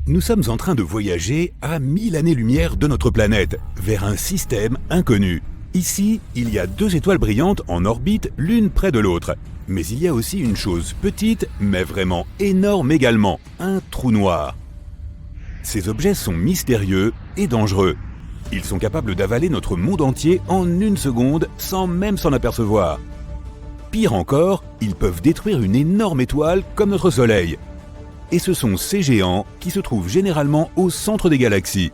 Nous sommes en train de voyager à 1000 années-lumière de notre planète, vers un système inconnu. Ici, il y a 2 étoiles brillantes en orbite l'une près de l'autre. Mais il y a aussi une chose petite, mais vraiment énorme également, un trou noir. Ces objets sont mystérieux et dangereux. Ils sont capables d'avaler notre monde entier en 1 seconde sans même s'en apercevoir. Pire encore, ils peuvent détruire une énorme étoile comme notre Soleil. Et ce sont ces géants qui se trouvent généralement au centre des galaxies.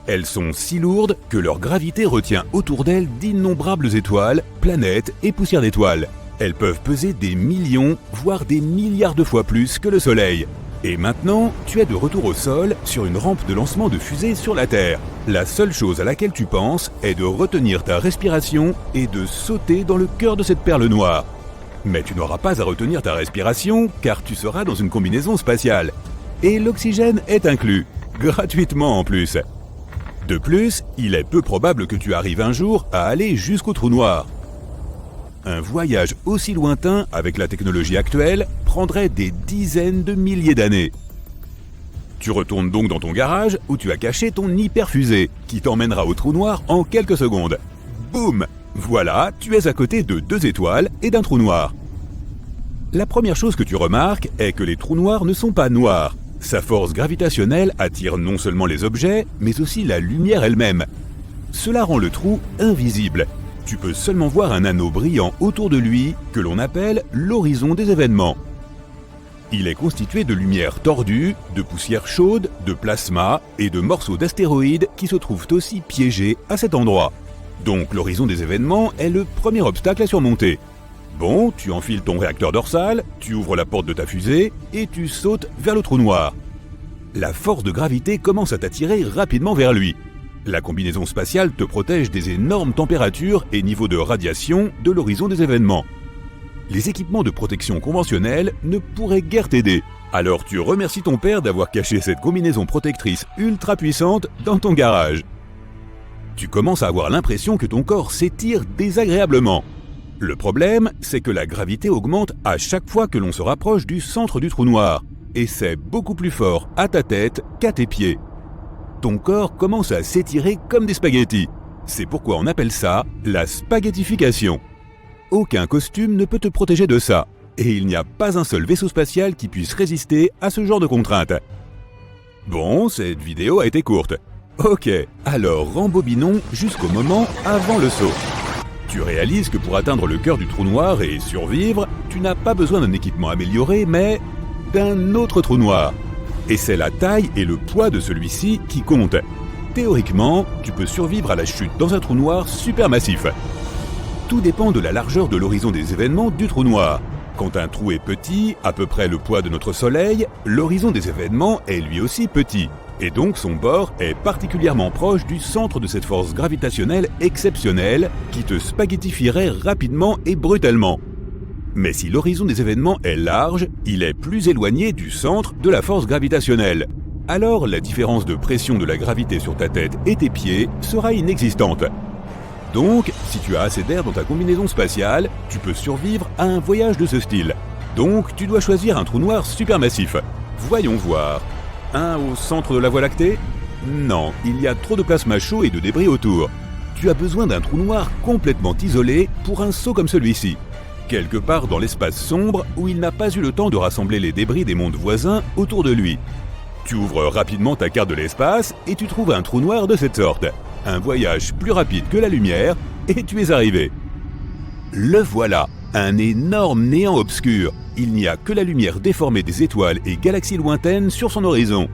Elles sont si lourdes que leur gravité retient autour d'elles d'innombrables étoiles, planètes et poussières d'étoiles. Elles peuvent peser des millions, voire des milliards de fois plus que le Soleil. Et maintenant, tu es de retour au sol sur une rampe de lancement de fusée sur la Terre. La seule chose à laquelle tu penses est de retenir ta respiration et de sauter dans le cœur de cette perle noire. Mais tu n'auras pas à retenir ta respiration car tu seras dans une combinaison spatiale. Et l'oxygène est inclus, gratuitement en plus. De plus, il est peu probable que tu arrives un jour à aller jusqu'au trou noir. Un voyage aussi lointain avec la technologie actuelle prendrait des dizaines de milliers d'années. Tu retournes donc dans ton garage où tu as caché ton hyperfusée qui t'emmènera au trou noir en quelques secondes. Boum! Voilà, tu es à côté de 2 étoiles et d'un trou noir. La première chose que tu remarques est que les trous noirs ne sont pas noirs. Sa force gravitationnelle attire non seulement les objets, mais aussi la lumière elle-même. Cela rend le trou invisible. Tu peux seulement voir un anneau brillant autour de lui que l'on appelle l'horizon des événements. Il est constitué de lumière tordue, de poussière chaude, de plasma et de morceaux d'astéroïdes qui se trouvent aussi piégés à cet endroit. Donc l'horizon des événements est le premier obstacle à surmonter. Bon, tu enfiles ton réacteur dorsal, tu ouvres la porte de ta fusée et tu sautes vers le trou noir. La force de gravité commence à t'attirer rapidement vers lui. La combinaison spatiale te protège des énormes températures et niveaux de radiation de l'horizon des événements. Les équipements de protection conventionnels ne pourraient guère t'aider. Alors tu remercies ton père d'avoir caché cette combinaison protectrice ultra puissante dans ton garage. Tu commences à avoir l'impression que ton corps s'étire désagréablement. Le problème, c'est que la gravité augmente à chaque fois que l'on se rapproche du centre du trou noir. Et c'est beaucoup plus fort à ta tête qu'à tes pieds. Ton corps commence à s'étirer comme des spaghettis. C'est pourquoi on appelle ça la spaghettification. Aucun costume ne peut te protéger de ça. Et il n'y a pas un seul vaisseau spatial qui puisse résister à ce genre de contraintes. Bon, cette vidéo a été courte. Ok, alors rembobinons jusqu'au moment avant le saut. Tu réalises que pour atteindre le cœur du trou noir et survivre, tu n'as pas besoin d'un équipement amélioré, mais d'un autre trou noir. Et c'est la taille et le poids de celui-ci qui comptent. Théoriquement, tu peux survivre à la chute dans un trou noir supermassif. Tout dépend de la largeur de l'horizon des événements du trou noir. Quand un trou est petit, à peu près le poids de notre Soleil, l'horizon des événements est lui aussi petit. Et donc son bord est particulièrement proche du centre de cette force gravitationnelle exceptionnelle qui te spaghettifierait rapidement et brutalement. Mais si l'horizon des événements est large, il est plus éloigné du centre de la force gravitationnelle. Alors la différence de pression de la gravité sur ta tête et tes pieds sera inexistante. Donc, si tu as assez d'air dans ta combinaison spatiale, tu peux survivre à un voyage de ce style. Donc, tu dois choisir un trou noir supermassif. Voyons voir. Un au centre de la Voie lactée? Non, il y a trop de plasma chaud et de débris autour. Tu as besoin d'un trou noir complètement isolé pour un saut comme celui-ci. Quelque part dans l'espace sombre où il n'a pas eu le temps de rassembler les débris des mondes voisins autour de lui. Tu ouvres rapidement ta carte de l'espace et tu trouves un trou noir de cette sorte. Un voyage plus rapide que la lumière et tu es arrivé. Le voilà, un énorme néant obscur. Il n'y a que la lumière déformée des étoiles et galaxies lointaines sur son horizon.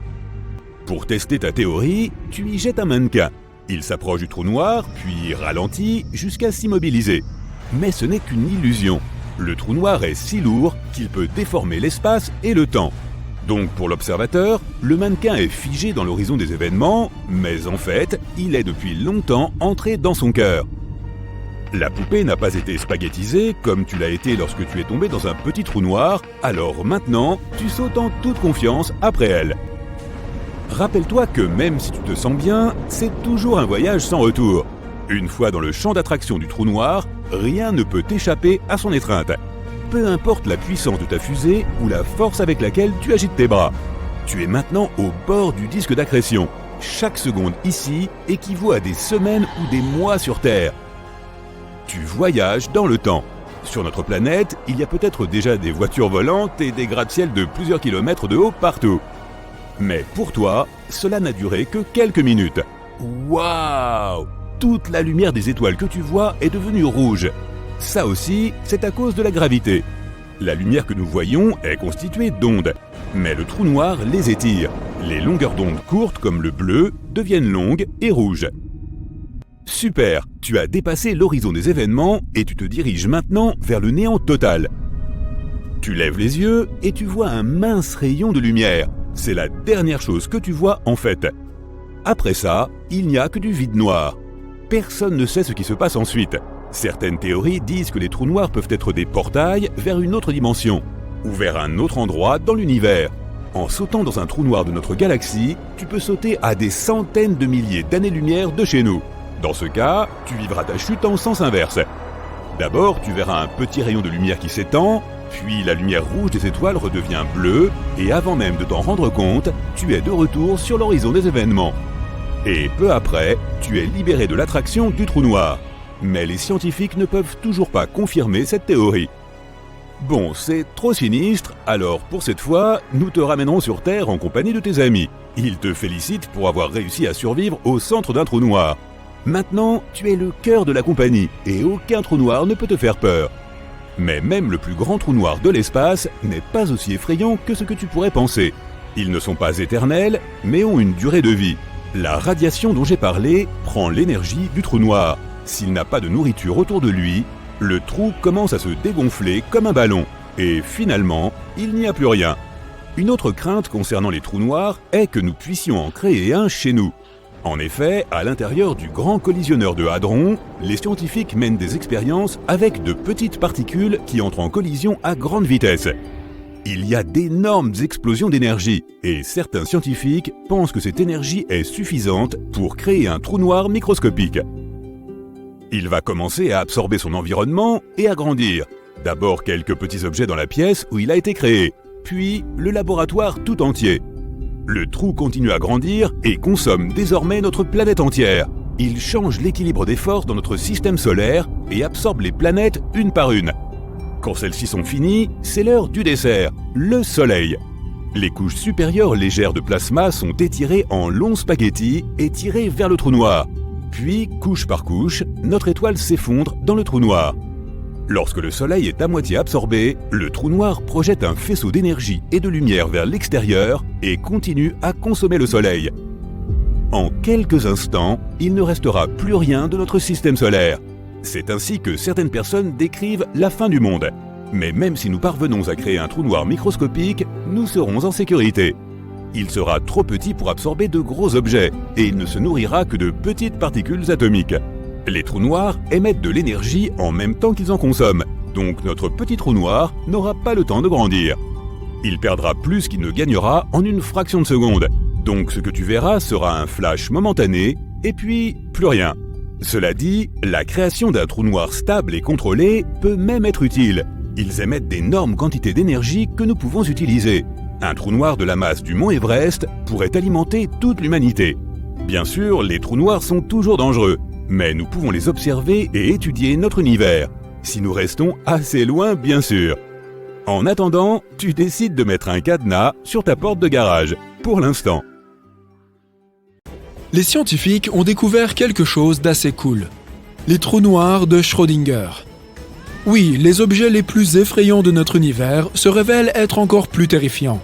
Pour tester ta théorie, tu y jettes un mannequin. Il s'approche du trou noir, puis ralentit jusqu'à s'immobiliser. Mais ce n'est qu'une illusion. Le trou noir est si lourd qu'il peut déformer l'espace et le temps. Donc pour l'observateur, le mannequin est figé dans l'horizon des événements, mais en fait, il est depuis longtemps entré dans son cœur. La poupée n'a pas été spaghettisée comme tu l'as été lorsque tu es tombé dans un petit trou noir, alors maintenant, tu sautes en toute confiance après elle. Rappelle-toi que même si tu te sens bien, c'est toujours un voyage sans retour. Une fois dans le champ d'attraction du trou noir, rien ne peut t'échapper à son étreinte. Peu importe la puissance de ta fusée ou la force avec laquelle tu agites tes bras. Tu es maintenant au bord du disque d'accrétion. Chaque seconde ici équivaut à des semaines ou des mois sur Terre. Tu voyages dans le temps. Sur notre planète, il y a peut-être déjà des voitures volantes et des gratte-ciel de plusieurs kilomètres de haut partout. Mais pour toi, cela n'a duré que quelques minutes. Waouh! Toute la lumière des étoiles que tu vois est devenue rouge. Ça aussi, c'est à cause de la gravité. La lumière que nous voyons est constituée d'ondes, mais le trou noir les étire. Les longueurs d'onde courtes comme le bleu deviennent longues et rouges. Super, tu as dépassé l'horizon des événements et tu te diriges maintenant vers le néant total. Tu lèves les yeux et tu vois un mince rayon de lumière. C'est la dernière chose que tu vois en fait. Après ça, il n'y a que du vide noir. Personne ne sait ce qui se passe ensuite. Certaines théories disent que les trous noirs peuvent être des portails vers une autre dimension, ou vers un autre endroit dans l'univers. En sautant dans un trou noir de notre galaxie, tu peux sauter à des centaines de milliers d'années-lumière de chez nous. Dans ce cas, tu vivras ta chute en sens inverse. D'abord, tu verras un petit rayon de lumière qui s'étend, puis la lumière rouge des étoiles redevient bleue, et avant même de t'en rendre compte, tu es de retour sur l'horizon des événements. Et peu après, tu es libéré de l'attraction du trou noir. Mais les scientifiques ne peuvent toujours pas confirmer cette théorie. Bon, c'est trop sinistre, alors pour cette fois, nous te ramènerons sur Terre en compagnie de tes amis. Ils te félicitent pour avoir réussi à survivre au centre d'un trou noir. Maintenant, tu es le cœur de la compagnie et aucun trou noir ne peut te faire peur. Mais même le plus grand trou noir de l'espace n'est pas aussi effrayant que ce que tu pourrais penser. Ils ne sont pas éternels, mais ont une durée de vie. La radiation dont j'ai parlé prend l'énergie du trou noir. S'il n'a pas de nourriture autour de lui, le trou commence à se dégonfler comme un ballon. Et finalement, il n'y a plus rien. Une autre crainte concernant les trous noirs est que nous puissions en créer un chez nous. En effet, à l'intérieur du grand collisionneur de Hadron, les scientifiques mènent des expériences avec de petites particules qui entrent en collision à grande vitesse. Il y a d'énormes explosions d'énergie, et certains scientifiques pensent que cette énergie est suffisante pour créer un trou noir microscopique. Il va commencer à absorber son environnement et à grandir. D'abord quelques petits objets dans la pièce où il a été créé, puis le laboratoire tout entier. Le trou continue à grandir et consomme désormais notre planète entière. Il change l'équilibre des forces dans notre système solaire et absorbe les planètes une par une. Quand celles-ci sont finies, c'est l'heure du dessert, le Soleil. Les couches supérieures légères de plasma sont étirées en longs spaghettis et tirées vers le trou noir. Puis, couche par couche, notre étoile s'effondre dans le trou noir. Lorsque le Soleil est à moitié absorbé, le trou noir projette un faisceau d'énergie et de lumière vers l'extérieur et continue à consommer le Soleil. En quelques instants, il ne restera plus rien de notre système solaire. C'est ainsi que certaines personnes décrivent la fin du monde. Mais même si nous parvenons à créer un trou noir microscopique, nous serons en sécurité. Il sera trop petit pour absorber de gros objets et il ne se nourrira que de petites particules atomiques. Les trous noirs émettent de l'énergie en même temps qu'ils en consomment, donc notre petit trou noir n'aura pas le temps de grandir. Il perdra plus qu'il ne gagnera en une fraction de seconde, donc ce que tu verras sera un flash momentané, et puis plus rien. Cela dit, la création d'un trou noir stable et contrôlé peut même être utile. Ils émettent d'énormes quantités d'énergie que nous pouvons utiliser. Un trou noir de la masse du mont Everest pourrait alimenter toute l'humanité. Bien sûr, les trous noirs sont toujours dangereux, mais nous pouvons les observer et étudier notre univers, si nous restons assez loin bien sûr. En attendant, tu décides de mettre un cadenas sur ta porte de garage, pour l'instant. Les scientifiques ont découvert quelque chose d'assez cool. Les trous noirs de Schrödinger. Oui, les objets les plus effrayants de notre univers se révèlent être encore plus terrifiants.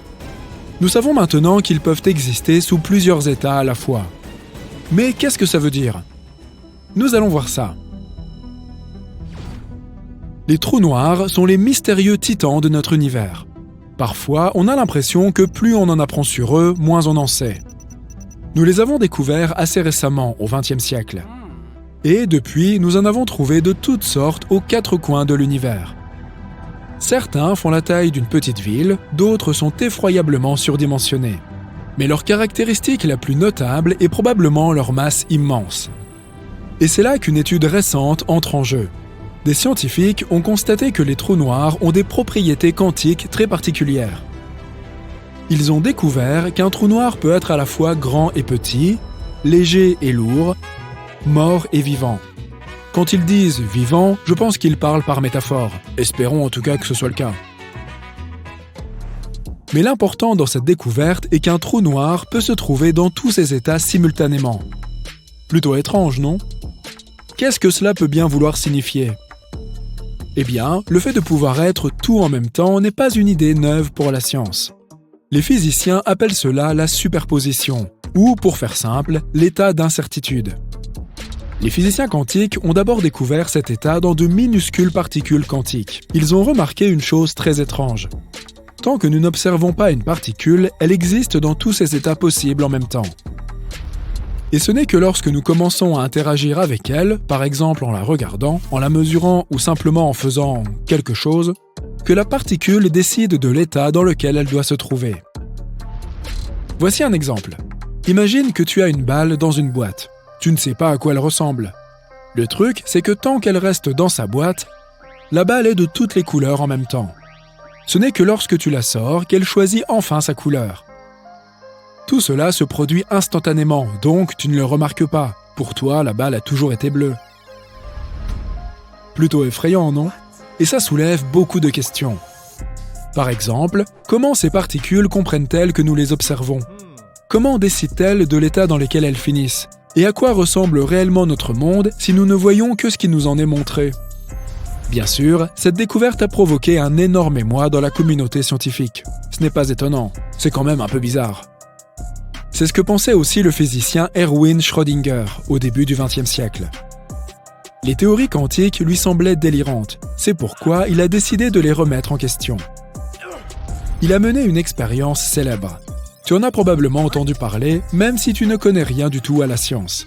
Nous savons maintenant qu'ils peuvent exister sous plusieurs états à la fois. Mais qu'est-ce que ça veut dire ? Nous allons voir ça. Les trous noirs sont les mystérieux titans de notre univers. Parfois, on a l'impression que plus on en apprend sur eux, moins on en sait. Nous les avons découverts assez récemment, au XXe siècle. Et depuis, nous en avons trouvé de toutes sortes aux quatre coins de l'univers. Certains font la taille d'une petite ville, d'autres sont effroyablement surdimensionnés. Mais leur caractéristique la plus notable est probablement leur masse immense. Et c'est là qu'une étude récente entre en jeu. Des scientifiques ont constaté que les trous noirs ont des propriétés quantiques très particulières. Ils ont découvert qu'un trou noir peut être à la fois grand et petit, léger et lourd, mort et vivant. Quand ils disent « vivant », je pense qu'ils parlent par métaphore. Espérons en tout cas que ce soit le cas. Mais l'important dans cette découverte est qu'un trou noir peut se trouver dans tous ces états simultanément. Plutôt étrange, non ? Qu'est-ce que cela peut bien vouloir signifier ? Eh bien, le fait de pouvoir être tout en même temps n'est pas une idée neuve pour la science. Les physiciens appellent cela la superposition, ou, pour faire simple, l'état d'incertitude. Les physiciens quantiques ont d'abord découvert cet état dans de minuscules particules quantiques. Ils ont remarqué une chose très étrange. Tant que nous n'observons pas une particule, elle existe dans tous ses états possibles en même temps. Et ce n'est que lorsque nous commençons à interagir avec elle, par exemple en la regardant, en la mesurant ou simplement en faisant quelque chose, que la particule décide de l'état dans lequel elle doit se trouver. Voici un exemple. Imagine que tu as une balle dans une boîte. Tu ne sais pas à quoi elle ressemble. Le truc, c'est que tant qu'elle reste dans sa boîte, la balle est de toutes les couleurs en même temps. Ce n'est que lorsque tu la sors qu'elle choisit enfin sa couleur. Tout cela se produit instantanément, donc tu ne le remarques pas. Pour toi, la balle a toujours été bleue. Plutôt effrayant, non ? Et ça soulève beaucoup de questions. Par exemple, comment ces particules comprennent-elles que nous les observons ? Comment décident-elles de l'état dans lequel elles finissent ? Et à quoi ressemble réellement notre monde si nous ne voyons que ce qui nous en est montré ? Bien sûr, cette découverte a provoqué un énorme émoi dans la communauté scientifique. Ce n'est pas étonnant, c'est quand même un peu bizarre. C'est ce que pensait aussi le physicien Erwin Schrödinger au début du XXe siècle. Les théories quantiques lui semblaient délirantes, c'est pourquoi il a décidé de les remettre en question. Il a mené une expérience célèbre. Tu en as probablement entendu parler, même si tu ne connais rien du tout à la science.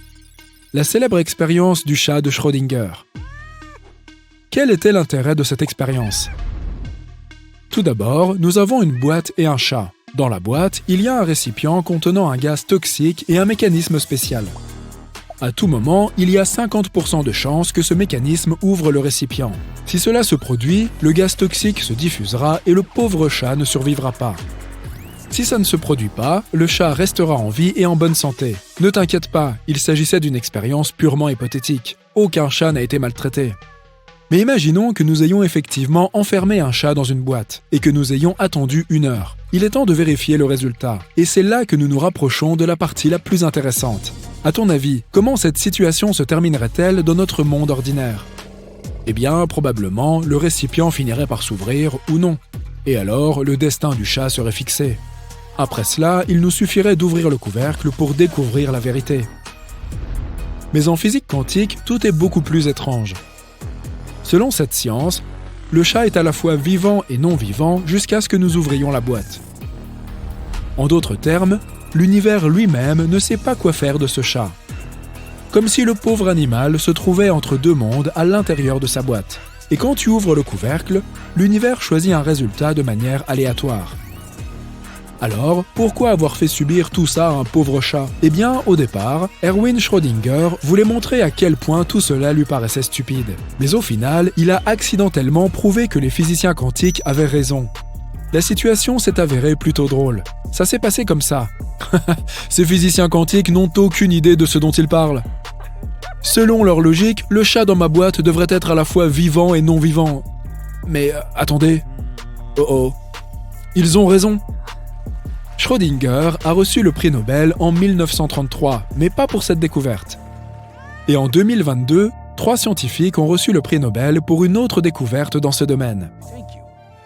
La célèbre expérience du chat de Schrödinger. Quel était l'intérêt de cette expérience ? Tout d'abord, nous avons une boîte et un chat. Dans la boîte, il y a un récipient contenant un gaz toxique et un mécanisme spécial. À tout moment, il y a 50% de chances que ce mécanisme ouvre le récipient. Si cela se produit, le gaz toxique se diffusera et le pauvre chat ne survivra pas. Si ça ne se produit pas, le chat restera en vie et en bonne santé. Ne t'inquiète pas, il s'agissait d'une expérience purement hypothétique. Aucun chat n'a été maltraité. Mais imaginons que nous ayons effectivement enfermé un chat dans une boîte et que nous ayons attendu 1 heure. Il est temps de vérifier le résultat. Et c'est là que nous nous rapprochons de la partie la plus intéressante. À ton avis, comment cette situation se terminerait-elle dans notre monde ordinaire ? Eh bien, probablement, le récipient finirait par s'ouvrir ou non. Et alors, le destin du chat serait fixé. Après cela, il nous suffirait d'ouvrir le couvercle pour découvrir la vérité. Mais en physique quantique, tout est beaucoup plus étrange. Selon cette science, le chat est à la fois vivant et non vivant jusqu'à ce que nous ouvrions la boîte. En d'autres termes, l'univers lui-même ne sait pas quoi faire de ce chat. Comme si le pauvre animal se trouvait entre 2 mondes à l'intérieur de sa boîte. Et quand tu ouvres le couvercle, l'univers choisit un résultat de manière aléatoire. Alors, pourquoi avoir fait subir tout ça à un pauvre chat ? Eh bien, au départ, Erwin Schrödinger voulait montrer à quel point tout cela lui paraissait stupide. Mais au final, il a accidentellement prouvé que les physiciens quantiques avaient raison. La situation s'est avérée plutôt drôle. Ça s'est passé comme ça. Ces physiciens quantiques n'ont aucune idée de ce dont ils parlent. Selon leur logique, le chat dans ma boîte devrait être à la fois vivant et non vivant. Mais attendez. Oh. Ils ont raison. Schrödinger a reçu le prix Nobel en 1933, mais pas pour cette découverte. Et en 2022, 3 scientifiques ont reçu le prix Nobel pour une autre découverte dans ce domaine.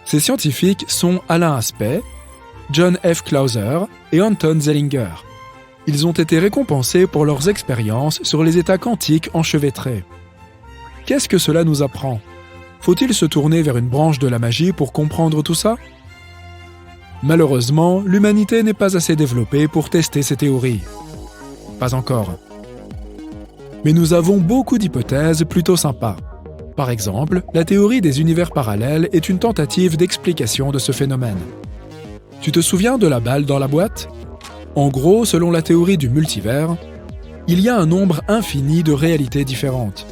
Ces scientifiques sont Alain Aspect, John F. Clauser et Anton Zeilinger. Ils ont été récompensés pour leurs expériences sur les états quantiques enchevêtrés. Qu'est-ce que cela nous apprend ? Faut-il se tourner vers une branche de la magie pour comprendre tout ça ? Malheureusement, l'humanité n'est pas assez développée pour tester ces théories. Pas encore. Mais nous avons beaucoup d'hypothèses plutôt sympas. Par exemple, la théorie des univers parallèles est une tentative d'explication de ce phénomène. Tu te souviens de la balle dans la boîte ? En gros, selon la théorie du multivers, il y a un nombre infini de réalités différentes.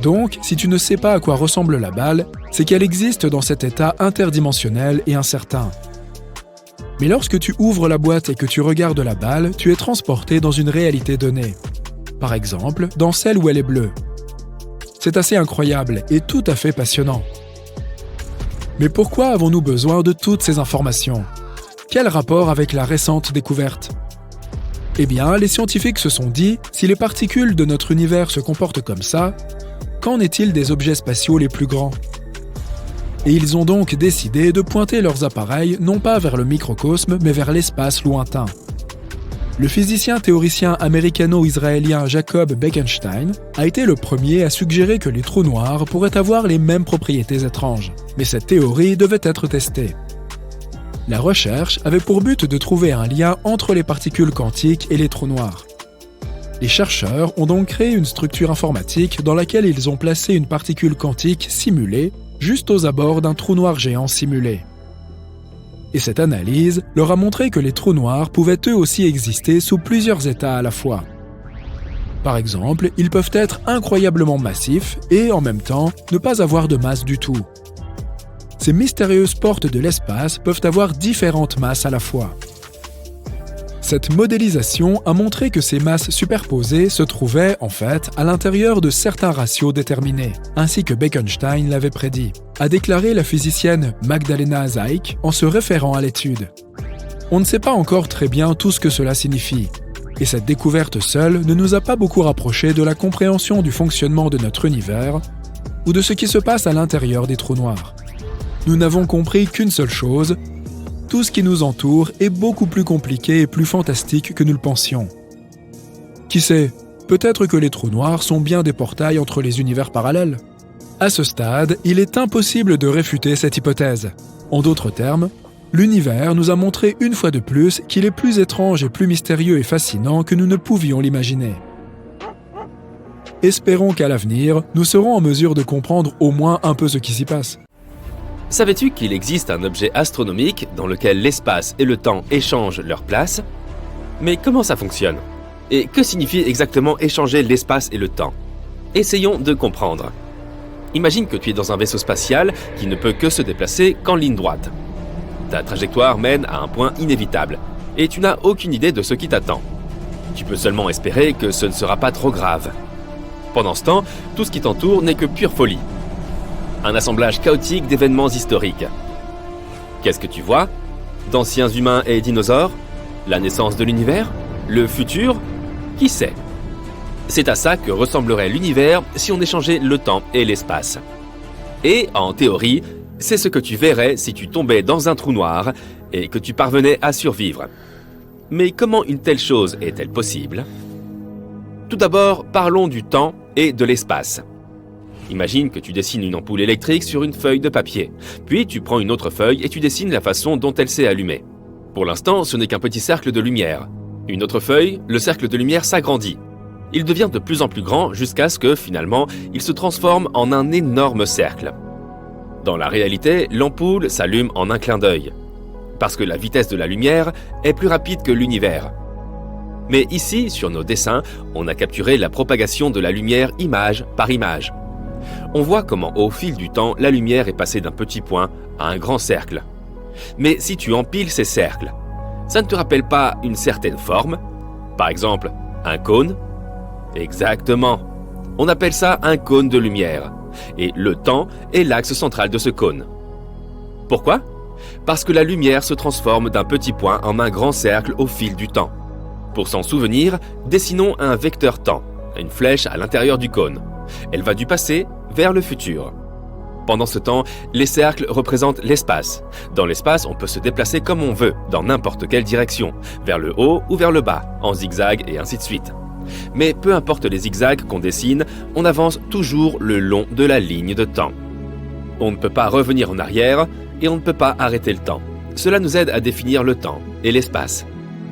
Donc, si tu ne sais pas à quoi ressemble la balle, c'est qu'elle existe dans cet état interdimensionnel et incertain. Mais lorsque tu ouvres la boîte et que tu regardes la balle, tu es transporté dans une réalité donnée. Par exemple, dans celle où elle est bleue. C'est assez incroyable et tout à fait passionnant. Mais pourquoi avons-nous besoin de toutes ces informations ? Quel rapport avec la récente découverte ? Eh bien, les scientifiques se sont dit, si les particules de notre univers se comportent comme ça, qu'en est-il des objets spatiaux les plus grands ? Et ils ont donc décidé de pointer leurs appareils non pas vers le microcosme, mais vers l'espace lointain. Le physicien théoricien américano-israélien Jacob Bekenstein a été le premier à suggérer que les trous noirs pourraient avoir les mêmes propriétés étranges. Mais cette théorie devait être testée. La recherche avait pour but de trouver un lien entre les particules quantiques et les trous noirs. Les chercheurs ont donc créé une structure informatique dans laquelle ils ont placé une particule quantique simulée juste aux abords d'un trou noir géant simulé. Et cette analyse leur a montré que les trous noirs pouvaient eux aussi exister sous plusieurs états à la fois. Par exemple, ils peuvent être incroyablement massifs et, en même temps, ne pas avoir de masse du tout. Ces mystérieuses portes de l'espace peuvent avoir différentes masses à la fois. Cette modélisation a montré que ces masses superposées se trouvaient, en fait, à l'intérieur de certains ratios déterminés, ainsi que Bekenstein l'avait prédit, a déclaré la physicienne Magdalena Zeik en se référant à l'étude. On ne sait pas encore très bien tout ce que cela signifie, et cette découverte seule ne nous a pas beaucoup rapprochés de la compréhension du fonctionnement de notre univers ou de ce qui se passe à l'intérieur des trous noirs. Nous n'avons compris qu'une seule chose: tout ce qui nous entoure est beaucoup plus compliqué et plus fantastique que nous le pensions. Qui sait, peut-être que les trous noirs sont bien des portails entre les univers parallèles. À ce stade, il est impossible de réfuter cette hypothèse. En d'autres termes, l'univers nous a montré une fois de plus qu'il est plus étrange et plus mystérieux et fascinant que nous ne pouvions l'imaginer. Espérons qu'à l'avenir, nous serons en mesure de comprendre au moins un peu ce qui s'y passe. Savais-tu qu'il existe un objet astronomique dans lequel l'espace et le temps échangent leur place ? Mais comment ça fonctionne ? Et que signifie exactement échanger l'espace et le temps ? Essayons de comprendre. Imagine que tu es dans un vaisseau spatial qui ne peut que se déplacer qu'en ligne droite. Ta trajectoire mène à un point inévitable et tu n'as aucune idée de ce qui t'attend. Tu peux seulement espérer que ce ne sera pas trop grave. Pendant ce temps, tout ce qui t'entoure n'est que pure folie. Un assemblage chaotique d'événements historiques. Qu'est-ce que tu vois ? D'anciens humains et dinosaures ? La naissance de l'univers ? Le futur ? Qui sait ? C'est à ça que ressemblerait l'univers si on échangeait le temps et l'espace. Et, en théorie, c'est ce que tu verrais si tu tombais dans un trou noir et que tu parvenais à survivre. Mais comment une telle chose est-elle possible ? Tout d'abord, parlons du temps et de l'espace. Imagine que tu dessines une ampoule électrique sur une feuille de papier. Puis tu prends une autre feuille et tu dessines la façon dont elle s'est allumée. Pour l'instant, ce n'est qu'un petit cercle de lumière. Une autre feuille, le cercle de lumière s'agrandit. Il devient de plus en plus grand jusqu'à ce que, finalement, il se transforme en un énorme cercle. Dans la réalité, l'ampoule s'allume en un clin d'œil. Parce que la vitesse de la lumière est plus rapide que l'univers. Mais ici, sur nos dessins, on a capturé la propagation de la lumière image par image. On voit comment au fil du temps, la lumière est passée d'un petit point à un grand cercle. Mais si tu empiles ces cercles, ça ne te rappelle pas une certaine forme ? Par exemple, un cône ? Exactement. On appelle ça un cône de lumière. Et le temps est l'axe central de ce cône. Pourquoi ? Parce que la lumière se transforme d'un petit point en un grand cercle au fil du temps. Pour s'en souvenir, dessinons un vecteur temps, une flèche à l'intérieur du cône. Elle va du passé vers le futur. Pendant ce temps, les cercles représentent l'espace. Dans l'espace, on peut se déplacer comme on veut, dans n'importe quelle direction, vers le haut ou vers le bas, en zigzag et ainsi de suite. Mais peu importe les zigzags qu'on dessine, on avance toujours le long de la ligne de temps. On ne peut pas revenir en arrière et on ne peut pas arrêter le temps. Cela nous aide à définir le temps et l'espace.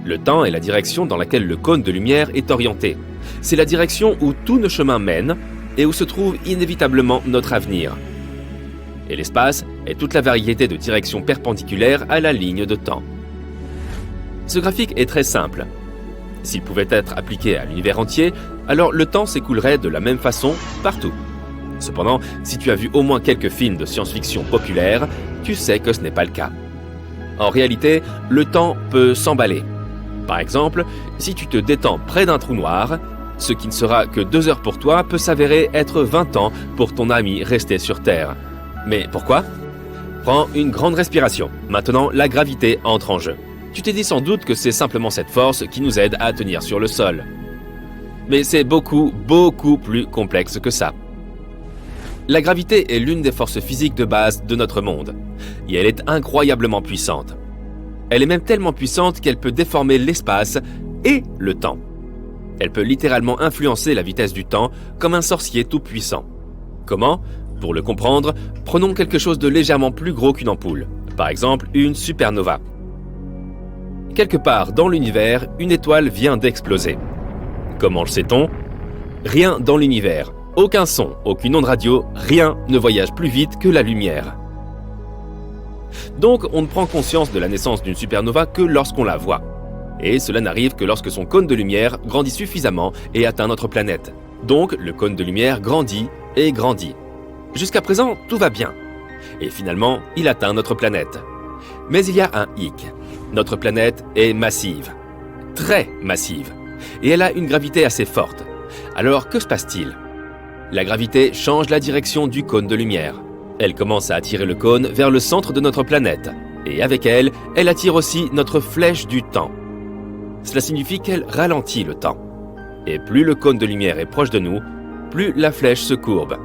Le temps est la direction dans laquelle le cône de lumière est orienté. C'est la direction où tous nos chemins mènent et où se trouve inévitablement notre avenir. Et l'espace est toute la variété de directions perpendiculaires à la ligne de temps. Ce graphique est très simple. S'il pouvait être appliqué à l'univers entier, alors le temps s'écoulerait de la même façon partout. Cependant, si tu as vu au moins quelques films de science-fiction populaires, tu sais que ce n'est pas le cas. En réalité, le temps peut s'emballer. Par exemple, si tu te détends près d'un trou noir, ce qui ne sera que 2 heures pour toi peut s'avérer être 20 ans pour ton ami resté sur Terre. Mais pourquoi ? Prends une grande respiration. Maintenant, la gravité entre en jeu. Tu t'es dit sans doute que c'est simplement cette force qui nous aide à tenir sur le sol. Mais c'est beaucoup plus complexe que ça. La gravité est l'une des forces physiques de base de notre monde. Et elle est incroyablement puissante. Elle est même tellement puissante qu'elle peut déformer l'espace et le temps. Elle peut littéralement influencer la vitesse du temps comme un sorcier tout puissant. Comment ? Pour le comprendre, prenons quelque chose de légèrement plus gros qu'une ampoule. Par exemple, une supernova. Quelque part dans l'univers, une étoile vient d'exploser. Comment le sait-on ? Rien dans l'univers, aucun son, aucune onde radio, rien ne voyage plus vite que la lumière. Donc on ne prend conscience de la naissance d'une supernova que lorsqu'on la voit. Et cela n'arrive que lorsque son cône de lumière grandit suffisamment et atteint notre planète. Donc le cône de lumière grandit et grandit. Jusqu'à présent, tout va bien. Et finalement, il atteint notre planète. Mais il y a un hic. Notre planète est massive. Très massive. Et elle a une gravité assez forte. Alors que se passe-t-il ? La gravité change la direction du cône de lumière. Elle commence à attirer le cône vers le centre de notre planète. Et avec elle, elle attire aussi notre flèche du temps. Cela signifie qu'elle ralentit le temps. Et plus le cône de lumière est proche de nous, plus la flèche se courbe.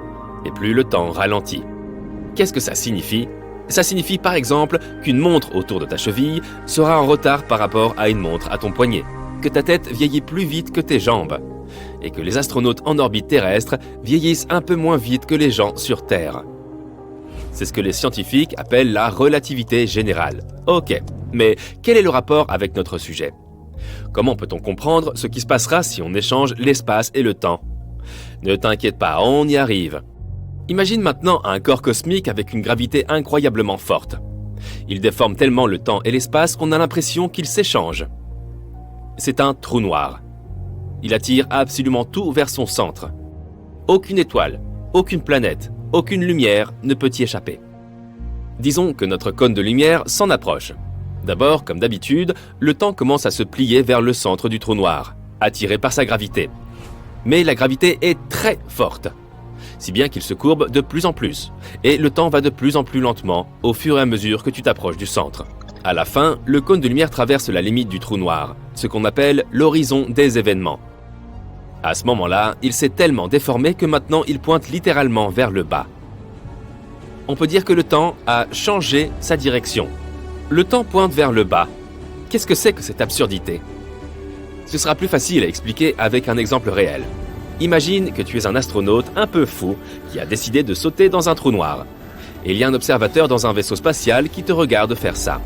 Et plus le temps ralentit. Qu'est-ce que ça signifie ? Ça signifie par exemple qu'une montre autour de ta cheville sera en retard par rapport à une montre à ton poignet, que ta tête vieillit plus vite que tes jambes, et que les astronautes en orbite terrestre vieillissent un peu moins vite que les gens sur Terre. C'est ce que les scientifiques appellent la relativité générale. Ok, mais quel est le rapport avec notre sujet ? Comment peut-on comprendre ce qui se passera si on échange l'espace et le temps ? Ne t'inquiète pas, on y arrive. Imagine maintenant un corps cosmique avec une gravité incroyablement forte. Il déforme tellement le temps et l'espace qu'on a l'impression qu'ils s'échangent. C'est un trou noir. Il attire absolument tout vers son centre. Aucune étoile, aucune planète, aucune lumière ne peut y échapper. Disons que notre cône de lumière s'en approche. D'abord, comme d'habitude, le temps commence à se plier vers le centre du trou noir, attiré par sa gravité. Mais la gravité est très forte, si bien qu'il se courbe de plus en plus, et le temps va de plus en plus lentement au fur et à mesure que tu t'approches du centre. À la fin, le cône de lumière traverse la limite du trou noir, ce qu'on appelle l'horizon des événements. À ce moment-là, il s'est tellement déformé que maintenant il pointe littéralement vers le bas. On peut dire que le temps a changé sa direction. Le temps pointe vers le bas. Qu'est-ce que c'est que cette absurdité ? Ce sera plus facile à expliquer avec un exemple réel. Imagine que tu es un astronaute un peu fou qui a décidé de sauter dans un trou noir. Et il y a un observateur dans un vaisseau spatial qui te regarde faire ça.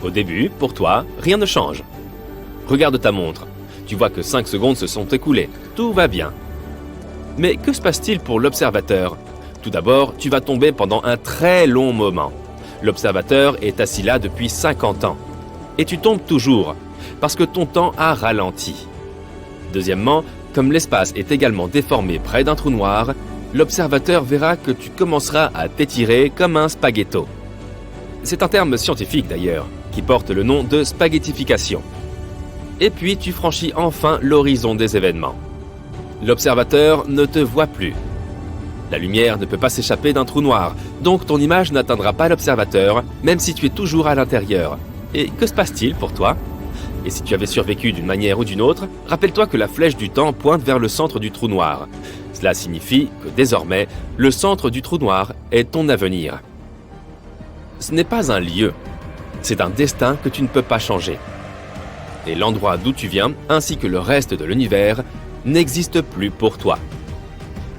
Au début, pour toi, rien ne change. Regarde ta montre. Tu vois que 5 secondes se sont écoulées. Tout va bien. Mais que se passe-t-il pour l'observateur ? Tout d'abord, tu vas tomber pendant un très long moment. L'observateur est assis là depuis 50 ans. Et tu tombes toujours, parce que ton temps a ralenti. Deuxièmement, comme l'espace est également déformé près d'un trou noir, l'observateur verra que tu commenceras à t'étirer comme un spaghetto. C'est un terme scientifique d'ailleurs, qui porte le nom de spaghettification. Et puis tu franchis enfin l'horizon des événements. L'observateur ne te voit plus. La lumière ne peut pas s'échapper d'un trou noir, donc ton image n'atteindra pas l'observateur, même si tu es toujours à l'intérieur. Et que se passe-t-il pour toi ? Et si tu avais survécu d'une manière ou d'une autre, rappelle-toi que la flèche du temps pointe vers le centre du trou noir. Cela signifie que désormais, le centre du trou noir est ton avenir. Ce n'est pas un lieu, c'est un destin que tu ne peux pas changer. Et l'endroit d'où tu viens, ainsi que le reste de l'univers, n'existe plus pour toi.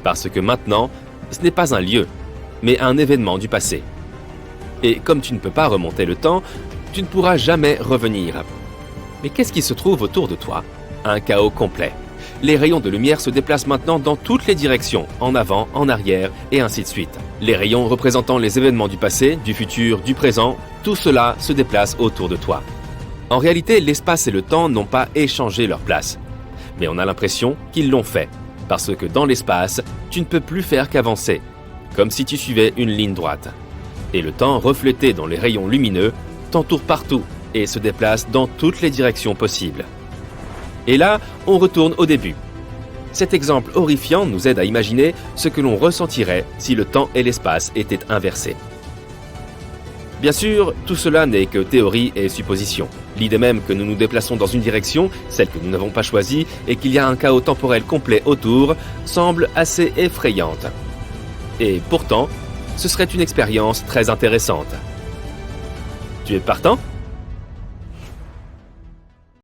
Parce que maintenant, ce n'est pas un lieu, mais un événement du passé. Et comme tu ne peux pas remonter le temps, tu ne pourras jamais revenir. Mais qu'est-ce qui se trouve autour de toi ? Un chaos complet. Les rayons de lumière se déplacent maintenant dans toutes les directions, en avant, en arrière, et ainsi de suite. Les rayons représentant les événements du passé, du futur, du présent, tout cela se déplace autour de toi. En réalité, l'espace et le temps n'ont pas échangé leur place. Mais on a l'impression qu'ils l'ont fait, parce que dans l'espace, tu ne peux plus faire qu'avancer, comme si tu suivais une ligne droite. Et le temps reflété dans les rayons lumineux t'entoure partout et se déplace dans toutes les directions possibles. Et là, on retourne au début. Cet exemple horrifiant nous aide à imaginer ce que l'on ressentirait si le temps et l'espace étaient inversés. Bien sûr, tout cela n'est que théorie et supposition. L'idée même que nous nous déplaçons dans une direction, celle que nous n'avons pas choisie, et qu'il y a un chaos temporel complet autour, semble assez effrayante. Et pourtant, ce serait une expérience très intéressante. Tu es partant ?